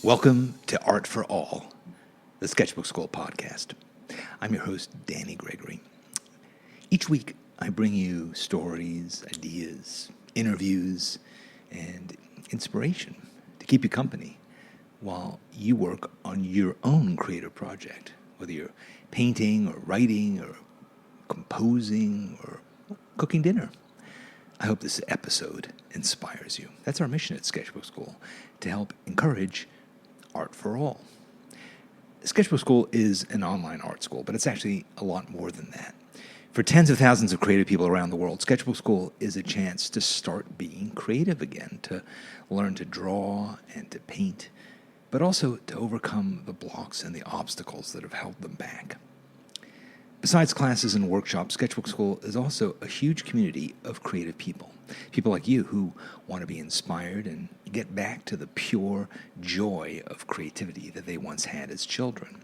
Welcome to Art for All, the Sketchbook Skool podcast. I'm your host, Danny Gregory. Each week, I bring you stories, ideas, interviews, and inspiration to keep you company while you work on your own creative project, whether you're painting or writing or composing or cooking dinner. I hope this episode inspires you. That's our mission at Sketchbook Skool, to help encourage art for all. Sketchbook Skool is an online art school, but it's actually a lot more than that. For tens of thousands of creative people around the world, Sketchbook Skool is a chance to start being creative again, to learn to draw and to paint, but also to overcome the blocks and the obstacles that have held them back. Besides classes and workshops, Sketchbook Skool is also a huge community of creative people. People like you who want to be inspired and get back to the pure joy of creativity that they once had as children.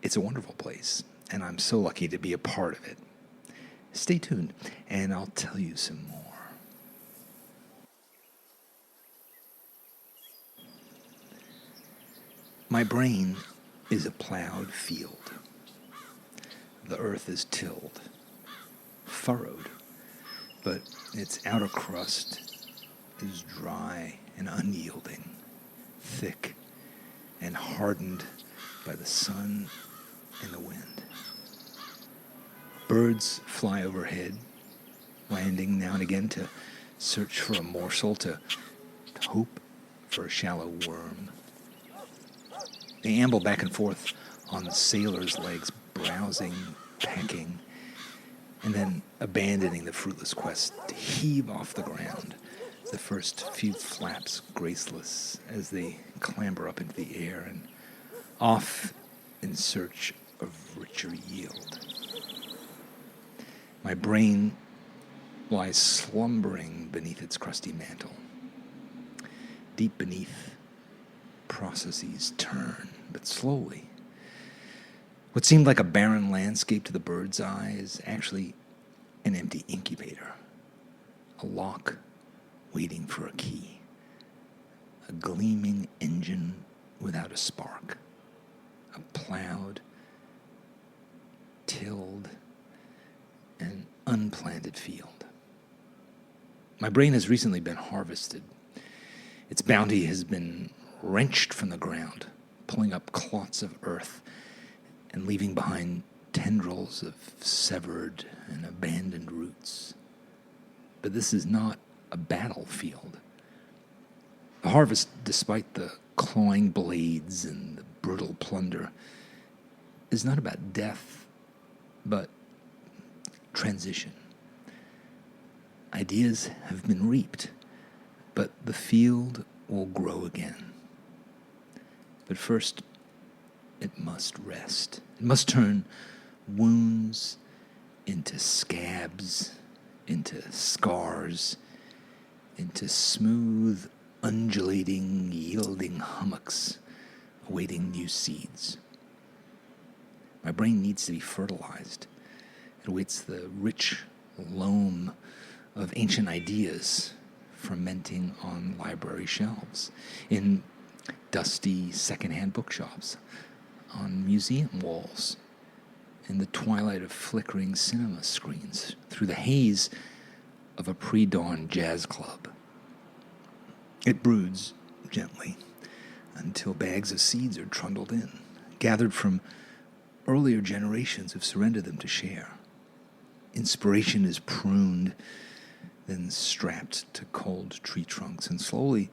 It's a wonderful place, and I'm so lucky to be a part of it. Stay tuned, and I'll tell you some more. My brain is a plowed field. The earth is tilled, furrowed, but its outer crust is dry and unyielding, thick and hardened by the sun and the wind. Birds fly overhead, landing now and again to search for a morsel, to hope for a shallow worm. They amble back and forth on sailors' legs, browsing, pecking, and then abandoning the fruitless quest to heave off the ground, the first few flaps graceless as they clamber up into the air and off in search of richer yield. My brain lies slumbering beneath its crusty mantle. Deep beneath, processes turn, but slowly. What seemed like a barren landscape to the bird's eye is actually an empty incubator, a lock waiting for a key, a gleaming engine without a spark, a plowed, tilled, and unplanted field. My brain has recently been harvested. Its bounty has been wrenched from the ground, pulling up clots of earth and leaving behind tendrils of severed and abandoned roots. But this is not a battlefield. The harvest, despite the clawing blades and the brutal plunder, is not about death, but transition. Ideas have been reaped, but the field will grow again. But first, it must rest. It must turn wounds into scabs, into scars, into smooth, undulating, yielding hummocks awaiting new seeds. My brain needs to be fertilized. It awaits the rich loam of ancient ideas fermenting on library shelves, in dusty secondhand bookshops, on museum walls, in the twilight of flickering cinema screens, through the haze of a pre-dawn jazz club. It broods gently until bags of seeds are trundled in, gathered from earlier generations who've surrendered them to share. Inspiration is pruned, then strapped to cold tree trunks, and slowly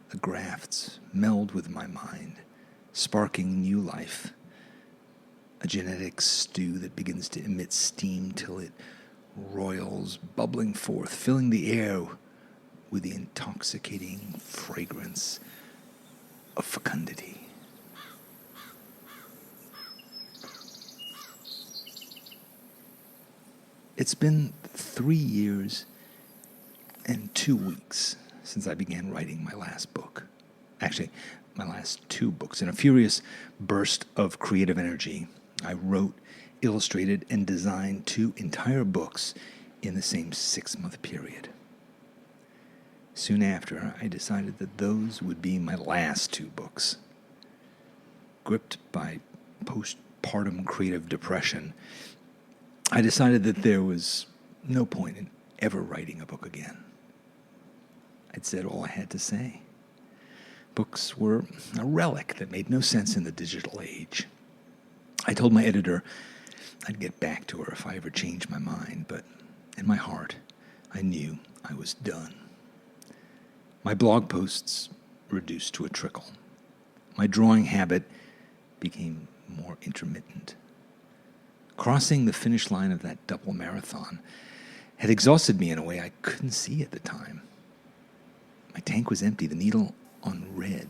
the grafts meld with my mind, sparking new life, a genetic stew that begins to emit steam till it roils, bubbling forth, filling the air with the intoxicating fragrance of fecundity. It's been 3 years and 2 weeks since I began writing my last book. Actually, my last 2 books. In a furious burst of creative energy, I wrote, illustrated, and designed 2 entire books in the same 6-month period. Soon after, I decided that those would be my last 2 books. Gripped by postpartum creative depression, I decided that there was no point in ever writing a book again. I'd said all I had to say. Books were a relic that made no sense in the digital age. I told my editor I'd get back to her if I ever changed my mind, but in my heart, I knew I was done. My blog posts reduced to a trickle. My drawing habit became more intermittent. Crossing the finish line of that double marathon had exhausted me in a way I couldn't see at the time. My tank was empty, the needle on red.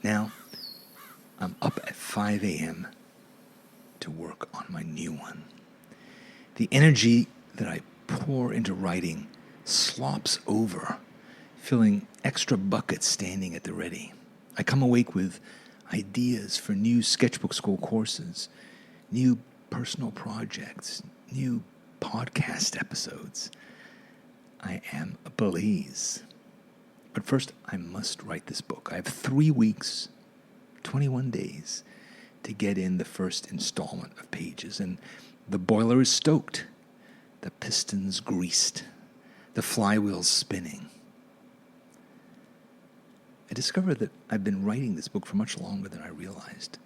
Now, I'm up at 5 a.m. to work on my new one. The energy that I pour into writing slops over, filling extra buckets standing at the ready. I come awake with ideas for new Sketchbook Skool courses, new personal projects, new podcast episodes. I am ablaze. But first, I must write this book. I have 3 weeks, 21 days, to get in the first installment of pages, and the boiler is stoked, the pistons greased, the flywheels spinning. I discovered that I've been writing this book for much longer than I realized.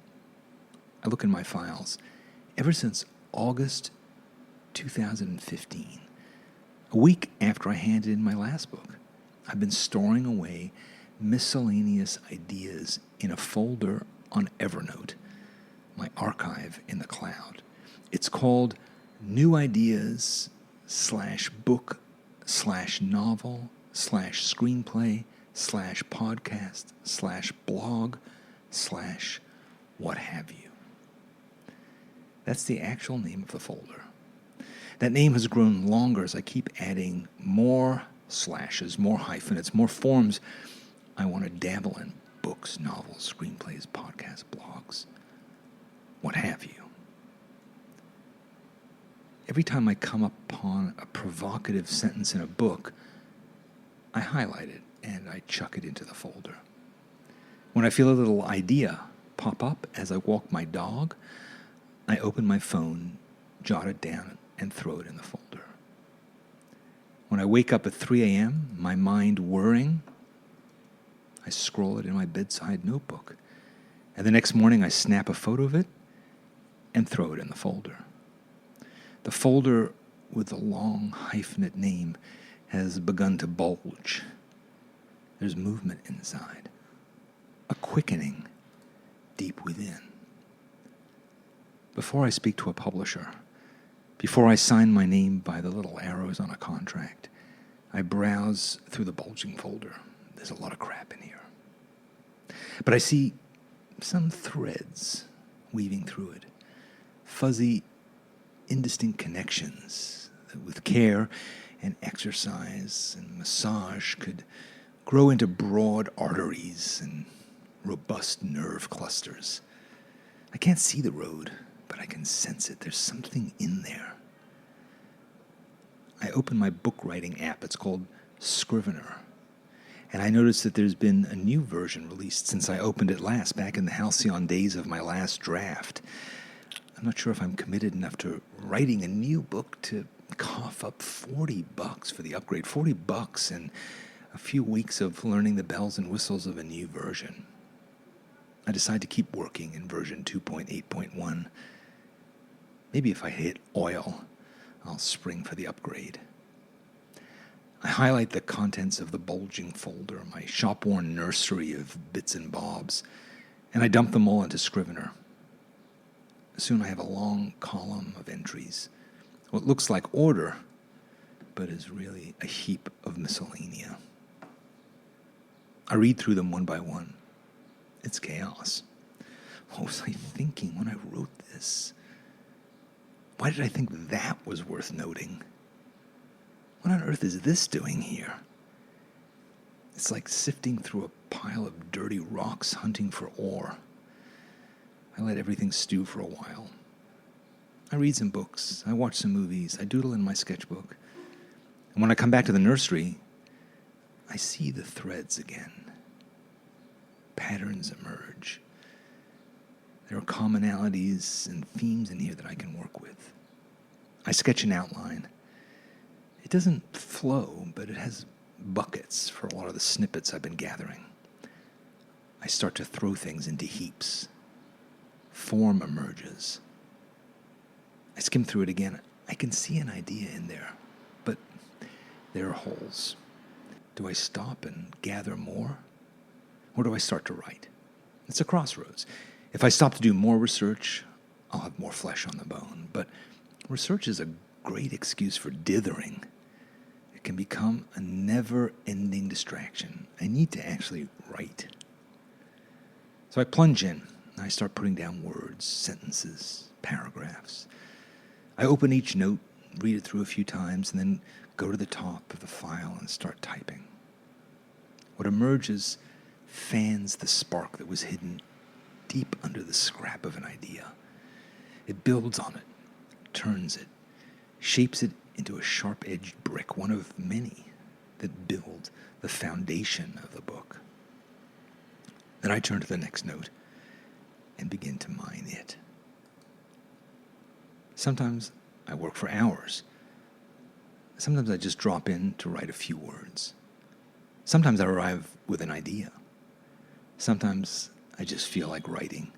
I look in my files. Ever since August 2015, a week after I handed in my last book, I've been storing away miscellaneous ideas in a folder on Evernote, my archive in the cloud. It's called New Ideas /book/novel/screenplay/podcast/blog/what have you. That's the actual name of the folder. That name has grown longer as I keep adding more slashes, more hyphenates, more forms I want to dabble in: books, novels, screenplays, podcasts, blogs, what have you. Every time I come upon a provocative sentence in a book, I highlight it and I chuck it into the folder. When I feel a little idea pop up as I walk my dog, I open my phone, jot it down, and throw it in the folder. When I wake up at 3 a.m., my mind whirring, I scroll it in my bedside notebook. And the next morning, I snap a photo of it and throw it in the folder. The folder with the long hyphenate name has begun to bulge. There's movement inside, a quickening deep within. Before I speak to a publisher, before I sign my name by the little arrows on a contract, I browse through the bulging folder. There's a lot of crap in here. But I see some threads weaving through it, fuzzy, indistinct connections that with care and exercise and massage could grow into broad arteries and robust nerve clusters. I can't see the road, but I can sense it. There's something in there. I open my book writing app. It's called Scrivener. And I noticed that there's been a new version released since I opened it last, back in the halcyon days of my last draft. I'm not sure if I'm committed enough to writing a new book to cough up $40 for the upgrade. $40 and a few weeks of learning the bells and whistles of a new version. I decide to keep working in version 2.8.1. Maybe if I hit oil, I'll spring for the upgrade. I highlight the contents of the bulging folder, my shop-worn nursery of bits and bobs, and I dump them all into Scrivener. Soon I have a long column of entries, what looks like order, but is really a heap of miscellanea. I read through them one by one. It's chaos. What was I thinking when I wrote this? Why did I think that was worth noting? What on earth is this doing here? It's like sifting through a pile of dirty rocks hunting for ore. I let everything stew for a while. I read some books, I watch some movies, I doodle in my sketchbook. And when I come back to the nursery, I see the threads again. Patterns emerge. There are commonalities and themes in here that I can work with. I sketch an outline. It doesn't flow, but it has buckets for a lot of the snippets I've been gathering. I start to throw things into heaps. Form emerges. I skim through it again. I can see an idea in there, but there are holes. Do I stop and gather more? Or do I start to write? It's a crossroads. If I stop to do more research, I'll have more flesh on the bone. But research is a great excuse for dithering. It can become a never-ending distraction. I need to actually write. So I plunge in, and I start putting down words, sentences, paragraphs. I open each note, read it through a few times, and then go to the top of the file and start typing. What emerges fans the spark that was hidden deep under the scrap of an idea. It builds on it, turns it, shapes it into a sharp-edged brick, one of many that build the foundation of the book. Then I turn to the next note and begin to mine it. Sometimes I work for hours. Sometimes I just drop in to write a few words. Sometimes I arrive with an idea. Sometimes I just feel like writing,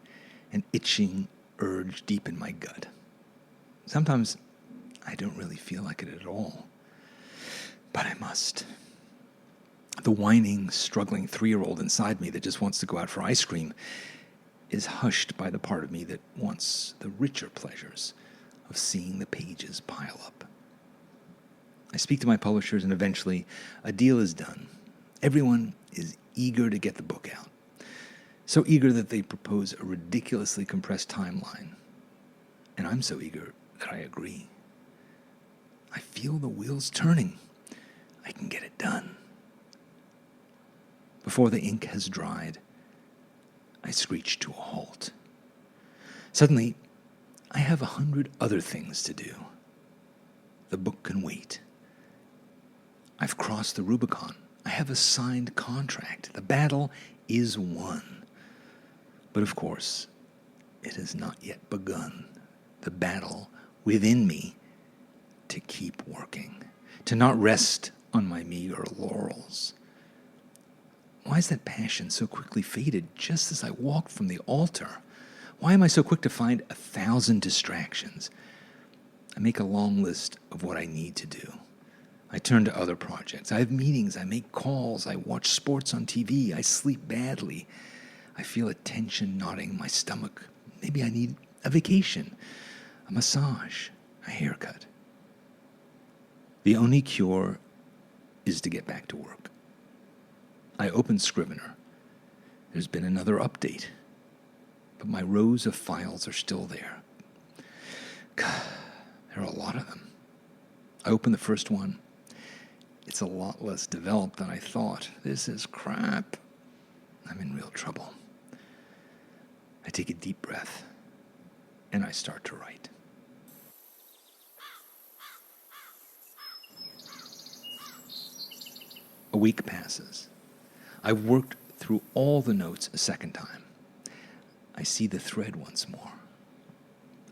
an itching urge deep in my gut. Sometimes I don't really feel like it at all, but I must. The whining, struggling 3-year-old inside me that just wants to go out for ice cream is hushed by the part of me that wants the richer pleasures of seeing the pages pile up. I speak to my publishers, and eventually a deal is done. Everyone is eager to get the book out. So eager that they propose a ridiculously compressed timeline. And I'm so eager that I agree. I feel the wheels turning. I can get it done. Before the ink has dried, I screech to a halt. Suddenly, I have 100 other things to do. The book can wait. I've crossed the Rubicon. I have a signed contract. The battle is won. But of course, it has not yet begun. The battle within me to keep working, to not rest on my meager laurels. Why is that passion so quickly faded just as I walked from the altar? Why am I so quick to find 1,000 distractions? I make a long list of what I need to do. I turn to other projects. I have meetings. I make calls. I watch sports on TV. I sleep badly. I feel a tension knotting in my stomach. Maybe I need a vacation, a massage, a haircut. The only cure is to get back to work. I open Scrivener. There's been another update, but my rows of files are still there. God, there are a lot of them. I open the first one. It's a lot less developed than I thought. This is crap. I'm in real trouble. I take a deep breath, and I start to write. A week passes. I've worked through all the notes a second time. I see the thread once more.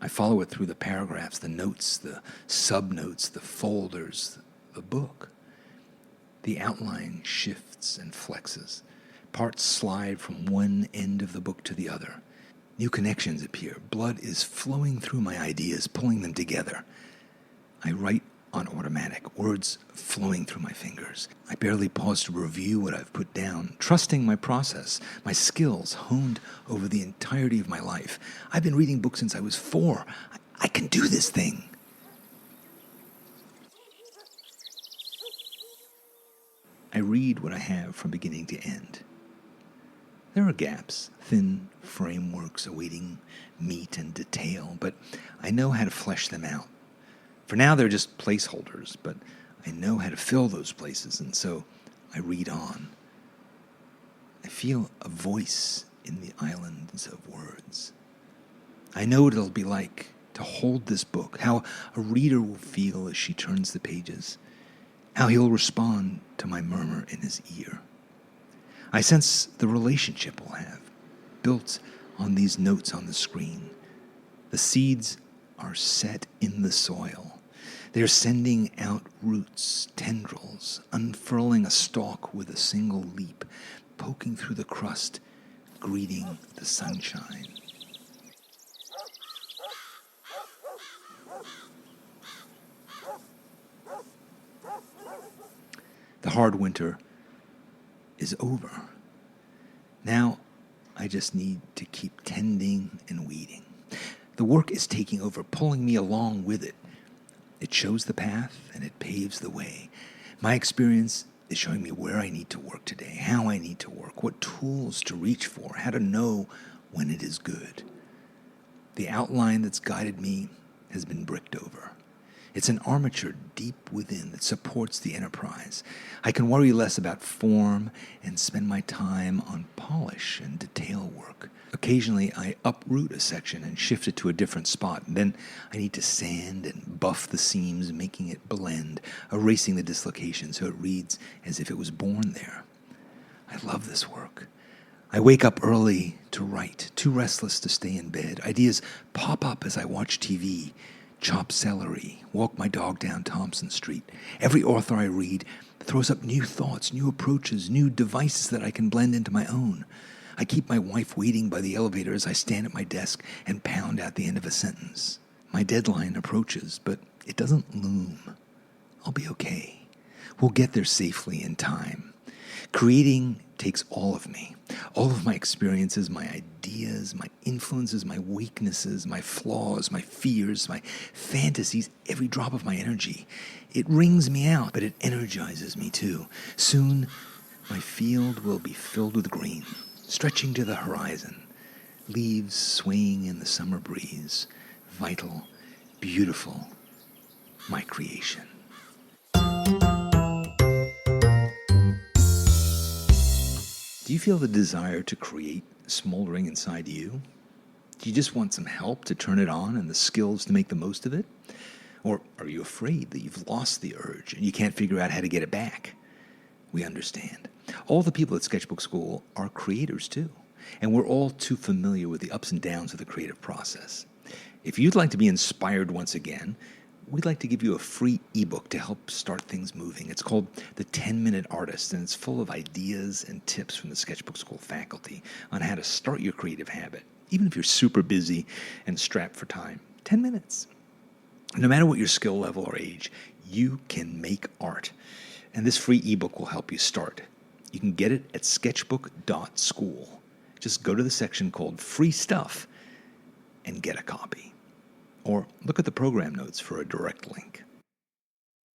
I follow it through the paragraphs, the notes, the sub-notes, the folders, the book. The outline shifts and flexes. Parts slide from one end of the book to the other. New connections appear. Blood is flowing through my ideas, pulling them together. I write on automatic, words flowing through my fingers. I barely pause to review what I've put down, trusting my process, my skills honed over the entirety of my life. I've been reading books since I was 4. I can do this thing. I read what I have from beginning to end. There are gaps, thin frameworks awaiting meat and detail, but I know how to flesh them out. For now, they're just placeholders, but I know how to fill those places, and so I read on. I feel a voice in the islands of words. I know what it'll be like to to hold this book, how a reader will feel as she turns the pages, how he'll respond to my murmur in his ear. I sense the relationship we'll have, built on these notes on the screen. The seeds are set in the soil. They're sending out roots, tendrils, unfurling a stalk with a single leap, poking through the crust, greeting the sunshine. The hard winter is over. Now I just need to keep tending and weeding. The work is taking over, pulling me along with it. It shows the path and it paves the way. My experience is showing me where I need to work today, how I need to work, what tools to reach for, how to know when it is good. The outline that's guided me has been bricked over. It's an armature deep within that supports the enterprise. I can worry less about form and spend my time on polish and detail work. Occasionally, I uproot a section and shift it to a different spot. Then I need to sand and buff the seams, making it blend, erasing the dislocation so it reads as if it was born there. I love this work. I wake up early to write, too restless to stay in bed. Ideas pop up as I watch TV. Chop celery, walk my dog down Thompson Street. Every author I read throws up new thoughts, new approaches, new devices that I can blend into my own. I keep my wife waiting by the elevator as I stand at my desk and pound out the end of a sentence. My deadline approaches, but it doesn't loom. I'll be okay. We'll get there safely in time. Creating takes all of me, all of my experiences, my ideas, my influences, my weaknesses, my flaws, my fears, my fantasies, every drop of my energy. It wrings me out, but it energizes me too. Soon, my field will be filled with green, stretching to the horizon, leaves swaying in the summer breeze, vital, beautiful, my creation. Do you feel the desire to create smoldering inside you? Do you just want some help to turn it on and the skills to make the most of it? Or are you afraid that you've lost the urge and you can't figure out how to get it back? We understand. All the people at Sketchbook Skool are creators too, and we're all too familiar with the ups and downs of the creative process. If you'd like to be inspired once again, we'd like to give you a free ebook to help start things moving. It's called The 10-Minute Artist, and it's full of ideas and tips from the Sketchbook Skool faculty on how to start your creative habit, even if you're super busy and strapped for time. 10 minutes. No matter what your skill level or age, you can make art. And this free ebook will help you start. You can get it at sketchbook.school. Just go to the section called Free Stuff and get a copy. Or look at the program notes for a direct link.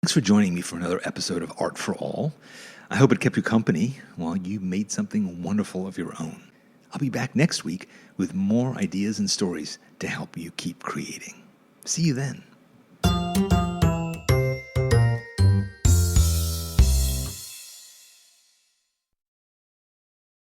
Thanks for joining me for another episode of Art for All. I hope it kept you company while you made something wonderful of your own. I'll be back next week with more ideas and stories to help you keep creating. See you then.